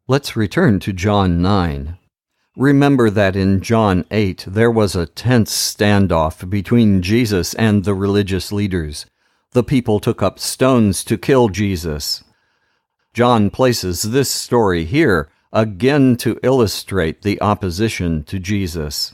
Let's return to John 9. Remember that in John 8 there was a tense standoff between Jesus and the religious leaders. The people took up stones to kill Jesus. John places this story here again to illustrate the opposition to Jesus.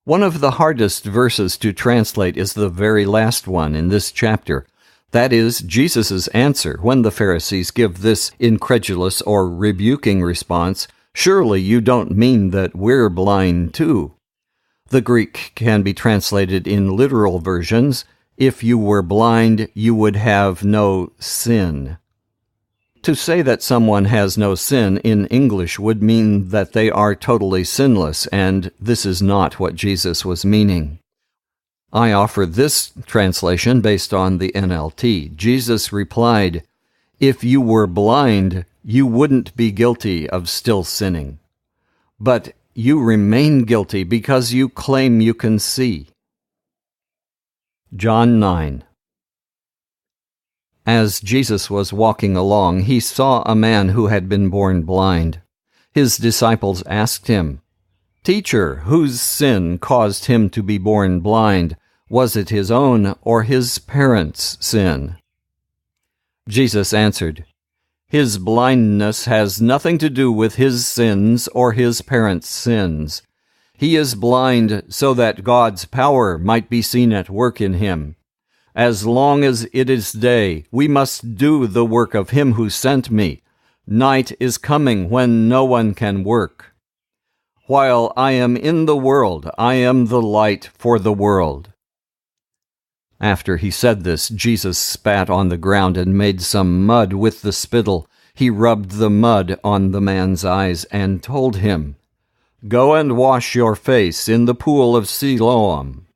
One of the hardest verses to translate is the very last one in this chapter. That is, Jesus' answer when the Pharisees give this incredulous or rebuking response, "Surely you don't mean that we're blind too." The Greek can be translated in literal versions, "If you were blind, you would have no sin." To say that someone has no sin in English would mean that they are totally sinless, and this is not what Jesus was meaning. I offer this translation based on the NLT. Jesus replied, "If you were blind, you wouldn't be guilty of still sinning. But you remain guilty because you claim you can see." John 9. As Jesus was walking along, he saw a man who had been born blind. His disciples asked him, "Teacher, whose sin caused him to be born blind? Was it his own or his parents' sin?" Jesus answered, "His blindness has nothing to do with his sins or his parents' sins. He is blind so that God's power might be seen at work in him. As long as it is day, we must do the work of him who sent me. Night is coming when no one can work. While I am in the world, I am the light for the world." After he said this, Jesus spat on the ground and made some mud with the spittle. He rubbed the mud on the man's eyes and told him, "Go and wash your face in the pool of Siloam."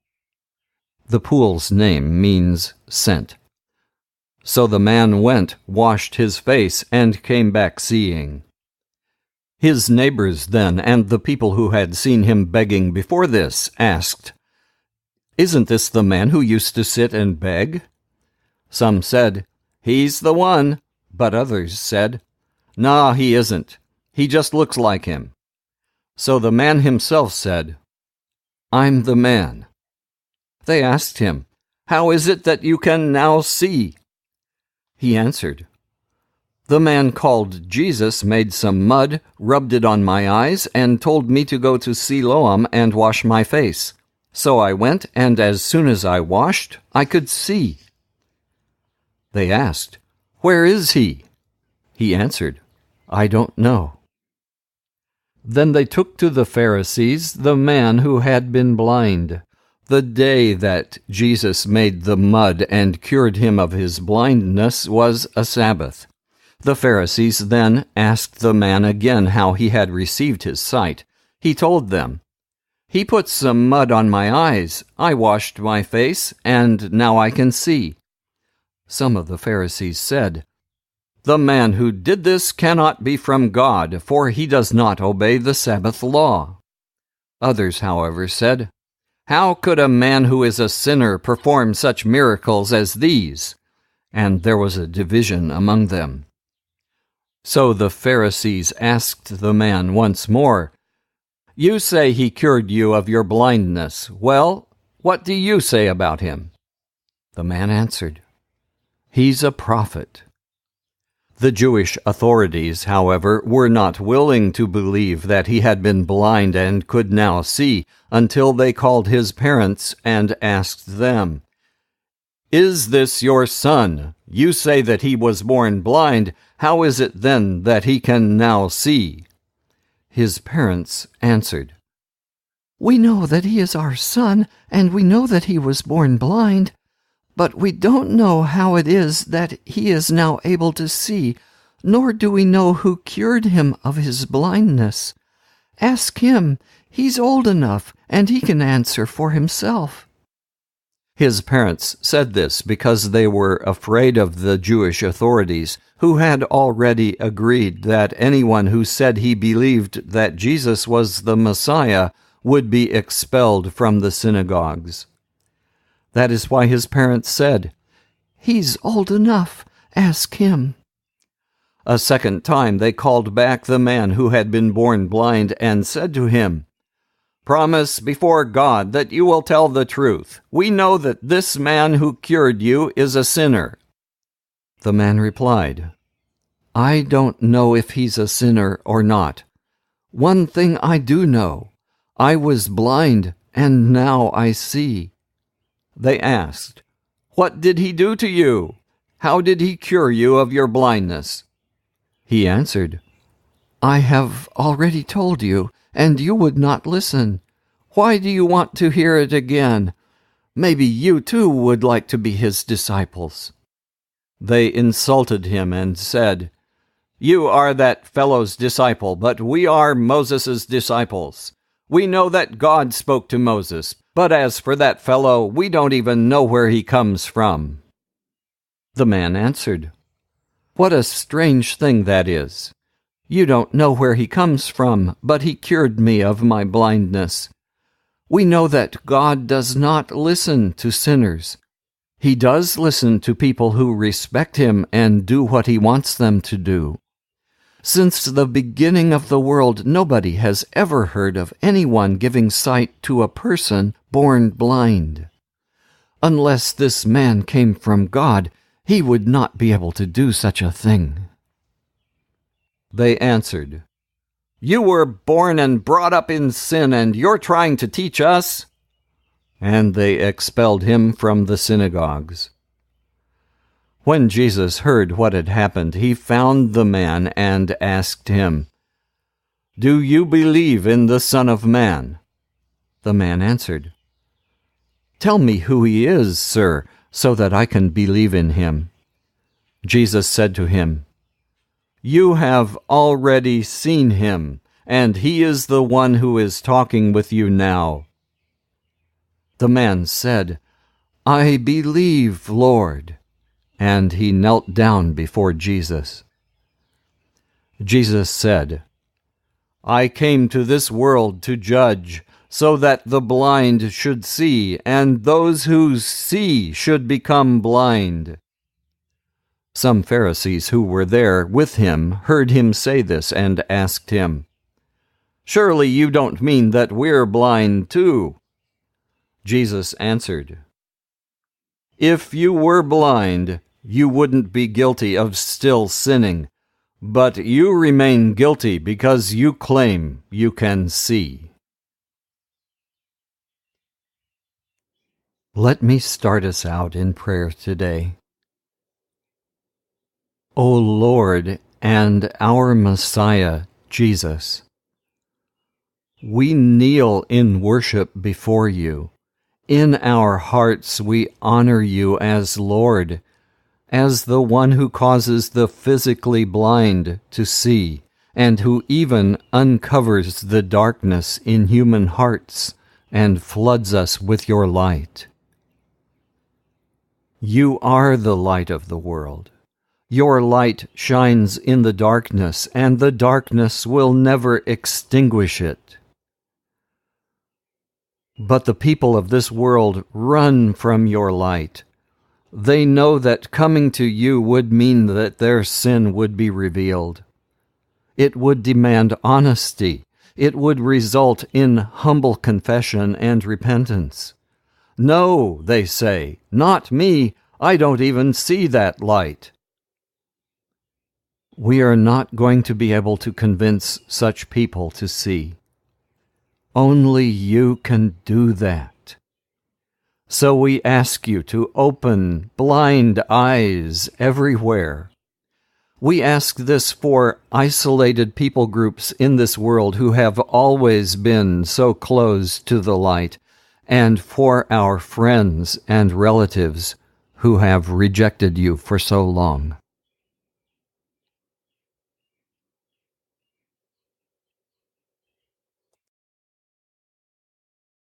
The pool's name means sent. So the man went, washed his face, and came back seeing. His neighbors then, and the people who had seen him begging before this, asked, "Isn't this the man who used to sit and beg?" Some said, "He's the one," but others said, "Nah, he isn't. He just looks like him." So the man himself said, "I'm the man." They asked him, "How is it that you can now see?" He answered, "The man called Jesus made some mud, rubbed it on my eyes, and told me to go to Siloam and wash my face. So I went, and as soon as I washed, I could see." They asked, "Where is he?" He answered, "I don't know." Then they took to the Pharisees the man who had been blind. The day that Jesus made the mud and cured him of his blindness was a Sabbath. The Pharisees then asked the man again how he had received his sight. He told them, "He put some mud on my eyes. I washed my face, and now I can see." Some of the Pharisees said, "The man who did this cannot be from God, for he does not obey the Sabbath law." Others, however, said, "How could a man who is a sinner perform such miracles as these?" And there was a division among them. So the Pharisees asked the man once more, "You say he cured you of your blindness. Well, what do you say about him?" The man answered, "He's a prophet." The Jewish authorities, however, were not willing to believe that he had been blind and could now see until they called his parents and asked them, "Is this your son? You say that he was born blind. How is it then that he can now see?" His parents answered, "We know that he is our son, and we know that he was born blind. But we don't know how it is that he is now able to see, nor do we know who cured him of his blindness. Ask him. He's old enough, and he can answer for himself." His parents said this because they were afraid of the Jewish authorities, who had already agreed that anyone who said he believed that Jesus was the Messiah would be expelled from the synagogues. That is why his parents said, "He's old enough. Ask him." A second time they called back the man who had been born blind and said to him, "Promise before God that you will tell the truth. We know that this man who cured you is a sinner." The man replied, "I don't know if he's a sinner or not. One thing I do know, I was blind and now I see." They asked, "What did he do to you? How did he cure you of your blindness?" He answered, "I have already told you, and you would not listen. Why do you want to hear it again? Maybe you too would like to be his disciples." They insulted him and said, "You are that fellow's disciple, but we are Moses' disciples. We know that God spoke to Moses, but as for that fellow, we don't even know where he comes from." The man answered, "What a strange thing that is. You don't know where he comes from, but he cured me of my blindness. We know that God does not listen to sinners. He does listen to people who respect him and do what he wants them to do. Since the beginning of the world, nobody has ever heard of anyone giving sight to a person born blind. Unless this man came from God, he would not be able to do such a thing." They answered, "You were born and brought up in sin, and you're trying to teach us?" And they expelled him from the synagogues. When Jesus heard what had happened, he found the man and asked him, "Do you believe in the Son of Man?" The man answered, "Tell me who he is, sir, so that I can believe in him." Jesus said to him, "You have already seen him, and he is the one who is talking with you now." The man said, "I believe, Lord," and he knelt down before Jesus. Jesus said, "I came to this world to judge, so that the blind should see, and those who see should become blind." Some Pharisees who were there with him heard him say this and asked him, "Surely you don't mean that we're blind too?" Jesus answered, "If you were blind, you wouldn't be guilty of still sinning, but you remain guilty because you claim you can see." Let me start us out in prayer today. O Lord and our Messiah, Jesus, we kneel in worship before you. In our hearts we honor you as Lord, as the one who causes the physically blind to see, and who even uncovers the darkness in human hearts and floods us with your light. You are the light of the world. Your light shines in the darkness, and the darkness will never extinguish it. But the people of this world run from your light. They know that coming to you would mean that their sin would be revealed. It would demand honesty. It would result in humble confession and repentance. "No," they say, "not me. I don't even see that light." We are not going to be able to convince such people to see. Only you can do that. So we ask you to open blind eyes everywhere. We ask this for isolated people groups in this world who have always been so close to the light, and for our friends and relatives who have rejected you for so long.